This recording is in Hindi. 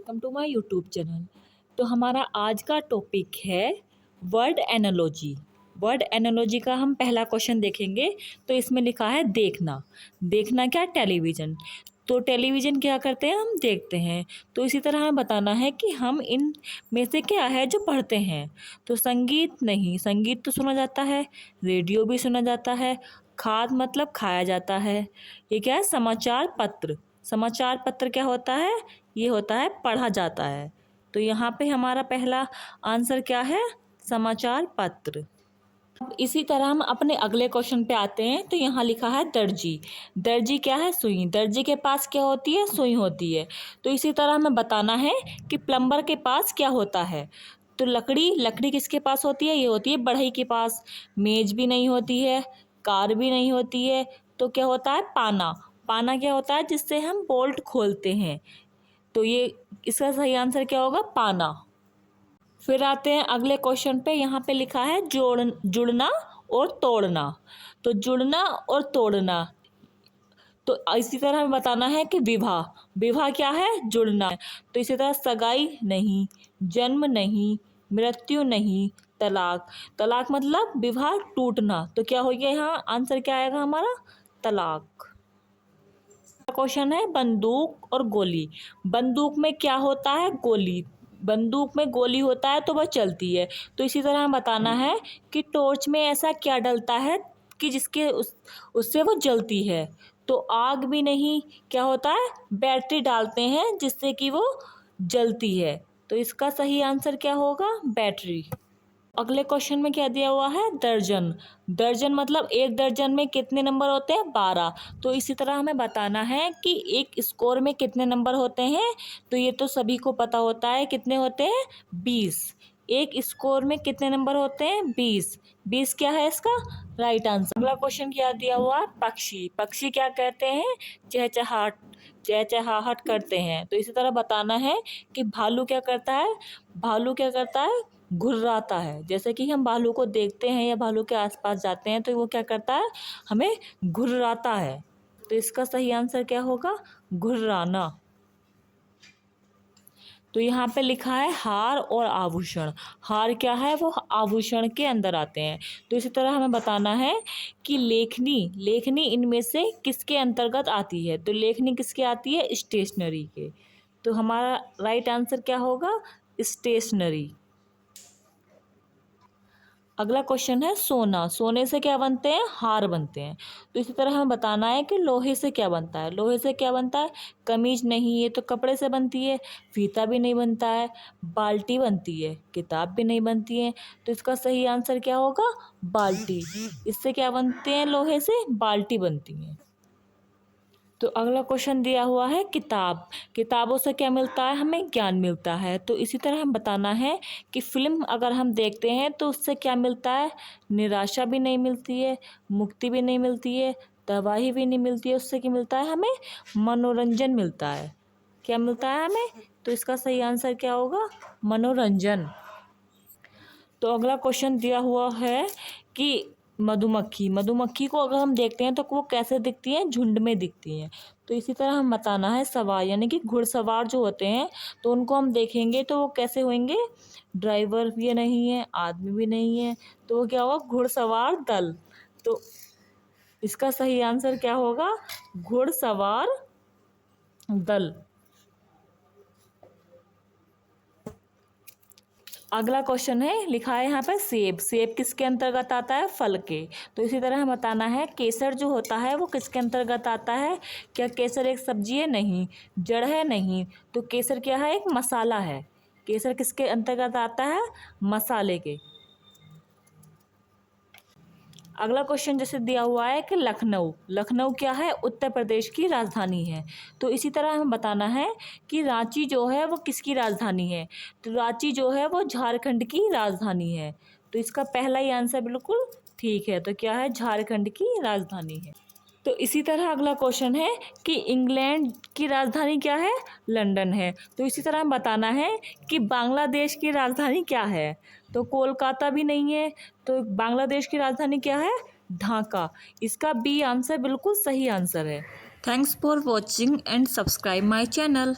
Welcome to my YouTube channel. तो हमारा आज का टॉपिक है वर्ड एनालॉजी। वर्ड एनालॉजी का हम पहला क्वेश्चन देखेंगे। तो इसमें लिखा है देखना। देखना क्या? टेलीविज़न। तो टेलीविज़न क्या करते हैं? हम देखते हैं। तो इसी तरह हमें बताना है कि हम इन में से क्या है जो पढ़ते हैं। तो संगीत नहीं, संगीत तो सुना जाता है, रेडियो भी सुना जाता है, खाद मतलब खाया जाता है। ये क्या है? समाचार पत्र। समाचार पत्र क्या होता है? ये होता है पढ़ा जाता है। तो यहाँ पे हमारा पहला आंसर क्या है? समाचार पत्र। अब इसी तरह हम अपने अगले क्वेश्चन पे आते हैं। तो यहाँ लिखा है दर्जी। दर्जी क्या है? सुई। दर्जी के पास क्या होती है? सुई होती है। तो इसी तरह हमें बताना है कि प्लम्बर के पास क्या होता है। तो लकड़ी, लकड़ी किसके पास होती है? ये होती है बढ़ई के पास। मेज भी नहीं होती है, कार भी नहीं होती है। तो क्या होता है? पाना। पाना क्या होता है? जिससे हम बोल्ट खोलते हैं। तो ये इसका सही आंसर क्या होगा? पाना। फिर आते हैं अगले क्वेश्चन पे। यहाँ पे लिखा है जुड़ना और तोड़ना। तो जुड़ना और तोड़ना, तो इसी तरह हमें बताना है कि विवाह। विवाह क्या है? जुड़ना है। तो इसी तरह सगाई नहीं, जन्म नहीं, मृत्यु नहीं, तलाक। तलाक मतलब विवाह टूटना। तो क्या हो गया? यहाँ आंसर क्या आएगा हमारा? तलाक। क्वेश्चन है बंदूक और गोली। बंदूक में क्या होता है? गोली। बंदूक में गोली होता है तो वह चलती है। तो इसी तरह हमें बताना है कि टॉर्च में ऐसा क्या डलता है कि जिसके उससे वो जलती है। तो आग भी नहीं, क्या होता है? बैटरी डालते हैं जिससे कि वो जलती है। तो इसका सही आंसर क्या होगा? बैटरी। अगले क्वेश्चन में क्या दिया हुआ है? दर्जन। दर्जन मतलब एक दर्जन में कितने नंबर होते हैं? 12। तो इसी तरह हमें बताना है कि एक स्कोर में कितने नंबर होते हैं। तो ये तो सभी को पता होता है, कितने होते हैं? 20। एक स्कोर में कितने नंबर होते हैं? 20। 20 क्या है इसका राइट आंसर। अगला क्वेश्चन क्या दिया हुआ? पक्षी। पक्षी क्या कहते हैं? चहचहाट। चहचहाहट करते हैं। तो इसी तरह बताना है कि भालू क्या करता है? भालू क्या करता है? घुर्राता है। जैसे कि हम भालू को देखते हैं या भालू के आसपास जाते हैं तो वो क्या करता है? हमें घुर्राता है। तो इसका सही आंसर क्या होगा? घुर्राना। तो यहाँ पे लिखा है हार और आभूषण। हार क्या है? वो आभूषण के अंदर आते हैं। तो इसी तरह हमें बताना है कि लेखनी। लेखनी इनमें से किसके अंतर्गत आती है? तो लेखनी किसके आती है? स्टेशनरी के। तो हमारा राइट आंसर क्या होगा? स्टेशनरी। अगला क्वेश्चन है सोना। सोने से क्या बनते हैं? हार बनते हैं। तो इसी तरह हमें बताना है कि लोहे से क्या बनता है। लोहे से क्या बनता है? कमीज नहीं, ये तो कपड़े से बनती है। फीता भी नहीं बनता है। बाल्टी बनती है, किताब भी नहीं बनती है। तो इसका सही आंसर क्या होगा? बाल्टी। इससे क्या बनते हैं? लोहे से बाल्टी बनती है। तो अगला क्वेश्चन दिया हुआ है किताब। किताबों से क्या मिलता है? हमें ज्ञान मिलता है। तो इसी तरह हम बताना है कि फिल्म अगर हम देखते हैं तो उससे क्या मिलता है? निराशा भी नहीं मिलती है, मुक्ति भी नहीं मिलती है, तबाही भी नहीं मिलती है। उससे क्या मिलता है? हमें मनोरंजन मिलता है। क्या मिलता है हमें? तो इसका सही आंसर क्या होगा? मनोरंजन। तो अगला क्वेश्चन दिया हुआ है कि मधुमक्खी। मधुमक्खी को अगर हम देखते हैं तो वो कैसे दिखती है? झुंड में दिखती हैं। तो इसी तरह हम बताना है सवार, यानी कि घुड़सवार जो होते हैं तो उनको हम देखेंगे तो वो कैसे होंगे? ड्राइवर भी नहीं है, आदमी भी नहीं है, तो वो क्या होगा? घुड़सवार दल। तो इसका सही आंसर क्या होगा? घुड़सवार दल। अगला क्वेश्चन है, लिखा है यहाँ पे सेब। सेब किसके अंतर्गत आता है? फल के। तो इसी तरह हमें बताना है केसर जो होता है वो किसके अंतर्गत आता है? क्या केसर एक सब्जी है? नहीं। जड़ है? नहीं। तो केसर क्या है? एक मसाला है। केसर किसके अंतर्गत आता है? मसाले के। अगला क्वेश्चन जैसे दिया हुआ है कि लखनऊ। लखनऊ क्या है? उत्तर प्रदेश की राजधानी है। तो इसी तरह हमें बताना है कि रांची जो है वो किसकी राजधानी है? तो रांची जो है वो झारखंड की राजधानी है। तो इसका पहला ही आंसर बिल्कुल ठीक है। तो क्या है? झारखंड की राजधानी है। तो इसी तरह अगला क्वेश्चन है कि इंग्लैंड की राजधानी क्या है? लंदन है। तो इसी तरह हम बताना है कि बांग्लादेश की राजधानी क्या है? तो कोलकाता भी नहीं है। तो बांग्लादेश की राजधानी क्या है? ढाका। इसका बी आंसर बिल्कुल सही आंसर है। Thanks for watching and subscribe my channel.